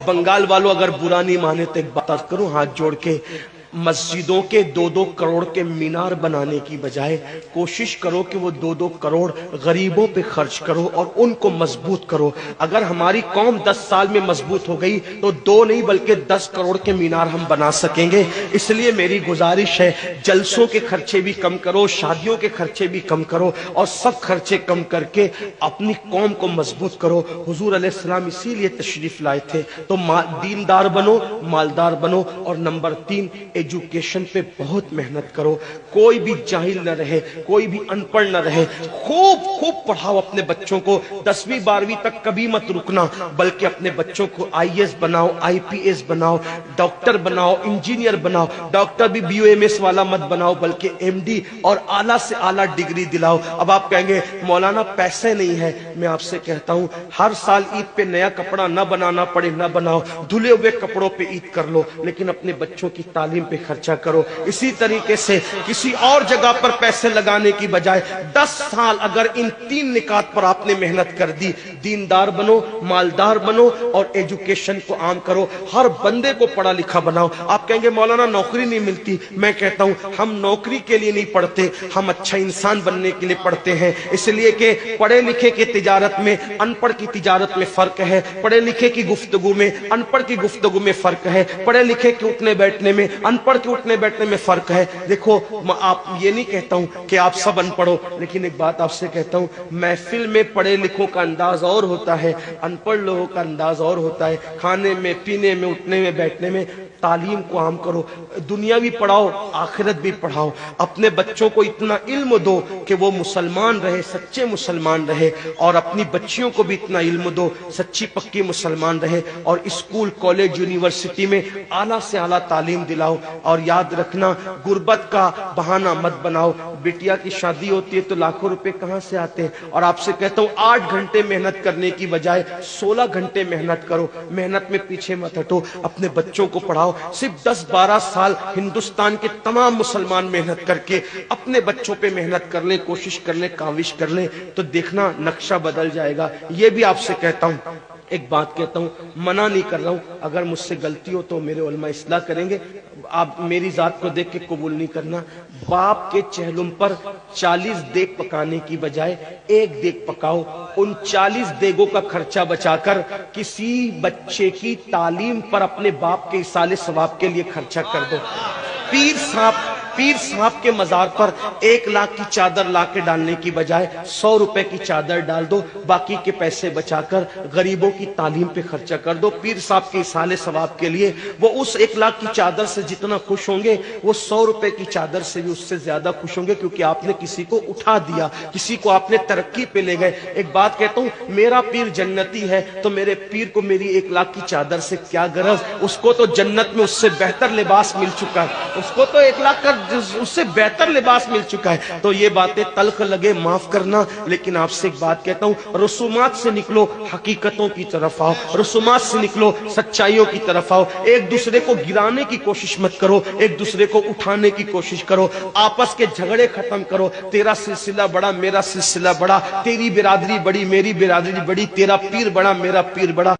بنگال والوں اگر برا نہیں مانے تو ایک بات کروں ہاتھ جوڑ کے، مسجدوں کے 2-2 کروڑ کے مینار بنانے کی بجائے کوشش کرو کہ وہ 2-2 کروڑ غریبوں پہ خرچ کرو اور ان کو مضبوط کرو۔ اگر ہماری قوم 10 سال میں مضبوط ہو گئی تو 2 نہیں بلکہ 10 کروڑ کے مینار ہم بنا سکیں گے۔ اس لیے میری گزارش ہے، جلسوں کے خرچے بھی کم کرو، شادیوں کے خرچے بھی کم کرو اور سب خرچے کم کر کے اپنی قوم کو مضبوط کرو۔ حضور علیہ السلام اسی لیے تشریف لائے تھے۔ تو دیندار بنو، مالدار بنو، اور نمبر 3 ایجوکیشن پہ بہت محنت کرو۔ کوئی بھی جاہل نہ رہے، کوئی بھی ان پڑھ نہ رہے، خوب پڑھاؤ اپنے بچوں کو۔ 10ویں 12ویں تک کبھی مت رکنا، بلکہ اپنے بچوں کو IAS بناؤ، IPS بناؤ، ڈاکٹر بناؤ، انجینئر بناؤ۔ ڈاکٹر بھی BUMS والا مت بناؤ بلکہ MD اور اعلیٰ سے اعلیٰ ڈگری دلاؤ۔ اب آپ کہیں گے مولانا پیسے نہیں ہے، میں آپ سے کہتا ہوں ہر سال عید پہ نیا کپڑا نہ بنانا پڑے نہ بناؤ، دھلے ہوئے کپڑوں پہ عید کر لو، لیکن اپنے بچوں کی تعلیم پہ خرچہ کرو۔ اسی طریقے سے کسی اور جگہ پر پیسے لگانے کی بجائے 10 سال اگر ان 3 نکات پر آپ نے محنت کر دی، دیندار بنو، مالدار بنو اور ایجوکیشن کو عام کرو، ہر بندے کو پڑھا لکھا بناؤ۔ آپ کہیں گے مولانا نوکری نہیں ملتی، میں کہتا ہوں ہم نوکری کے لیے نہیں پڑھتے، ہم اچھا انسان بننے کے لیے پڑھتے ہیں۔ اس لیے کہ پڑھے لکھے کی تجارت میں ان پڑھ کی تجارت میں فرق ہے، پڑھے لکھے کی گفتگو میں ان پڑھ کی گفتگو میں فرق ہے، پڑھے لکھے کے اٹھنے بیٹھنے میں ان پڑھ کے اٹھنے بیٹھنے میں فرق ہے۔ دیکھو آپ یہ نہیں کہتا ہوں کہ آپ سب ان پڑھو، لیکن ایک بات آپ سے کہتا ہوں، محفل میں پڑھے لکھوں کا انداز اور ہوتا ہے، ان پڑھ لوگوں کا انداز اور ہوتا ہے۔ کھانے میں، پینے میں، اٹھنے میں، بیٹھنے میں تعلیم کو عام کرو، دنیا بھی پڑھاؤ، آخرت بھی پڑھاؤ۔ اپنے بچوں کو اتنا علم دو کہ وہ مسلمان رہے، سچے مسلمان رہے، اور اپنی بچیوں کو بھی اتنا علم دو سچی پکی مسلمان رہے، اور اسکول، کالج، یونیورسٹی میں اعلیٰ سے اعلیٰ تعلیم دلاؤ۔ اور یاد رکھنا غربت کا بہانہ مت بناؤ۔ بیٹیا کی شادی ہوتی ہے تو لاکھوں روپے کہاں سے آتے ہیں، اور آپ سے کہتا ہوں 8 گھنٹے محنت کرنے کی بجائے 16 گھنٹے محنت کرو، محنت میں پیچھے مت ہٹو، اپنے بچوں کو پڑھاؤ۔ صرف 10-12 سال ہندوستان کے تمام مسلمان محنت کر کے اپنے بچوں پہ محنت کر لیں، کوشش کر لیں، کاوش کر لیں، تو دیکھنا نقشہ بدل جائے گا۔ یہ بھی آپ سے کہتا ہوں، ایک بات کہتا ہوں، منع نہیں کر رہا ہوں، اگر مجھ سے غلطی ہو تو میرے علماء اصلاح کریں گے، آپ میری ذات کو دیکھ کے قبول نہیں کرنا۔ باپ کے چہلم پر 40 دیگ پکانے کی بجائے 1 دیگ پکاؤ، ان 40 دیگوں کا خرچہ بچا کر کسی بچے کی تعلیم پر اپنے باپ کے ایصال ثواب کے لیے خرچہ کر دو۔ پیر صاحب کے مزار پر 1 لاکھ کی چادر لا کے ڈالنے کی بجائے 100 روپے کی چادر ڈال دو، باقی کے پیسے بچا کر غریبوں کی تعلیم پہ خرچہ کر دو۔ پیر صاحب کے ایصال ثواب کے لیے وہ اس 1 لاکھ کی چادر سے جتنا خوش ہوں گے، وہ 100 روپے کی چادر سے بھی اس سے زیادہ خوش ہوں گے، کیونکہ آپ نے کسی کو اٹھا دیا، کسی کو آپ نے ترقی پہ لے گئے۔ ایک بات کہتا ہوں، میرا پیر جنتی ہے تو میرے پیر کو میری 1 لاکھ کی چادر سے کیا غرض، اس کو تو جنت میں اس سے بہتر لباس مل چکا ہے، اس کو تو 1 لاکھ کا اس سے بہتر لباس مل چکا ہے۔ تو یہ باتیں تلخ لگے معاف کرنا، لیکن آپ سے ایک بات کہتا ہوں، رسومات سے نکلو، حقیقتوں کی طرف آؤ، رسومات سے نکلو، سچائیوں کی طرف آؤ۔ ایک دوسرے کو گرانے کی کوشش مت کرو، ایک دوسرے کو اٹھانے کی کوشش کرو، آپس کے جھگڑے ختم کرو۔ تیرا سلسلہ بڑا، میرا سلسلہ بڑا، تیری برادری بڑی، میری برادری بڑی، تیرا پیر بڑا، میرا پیر بڑا۔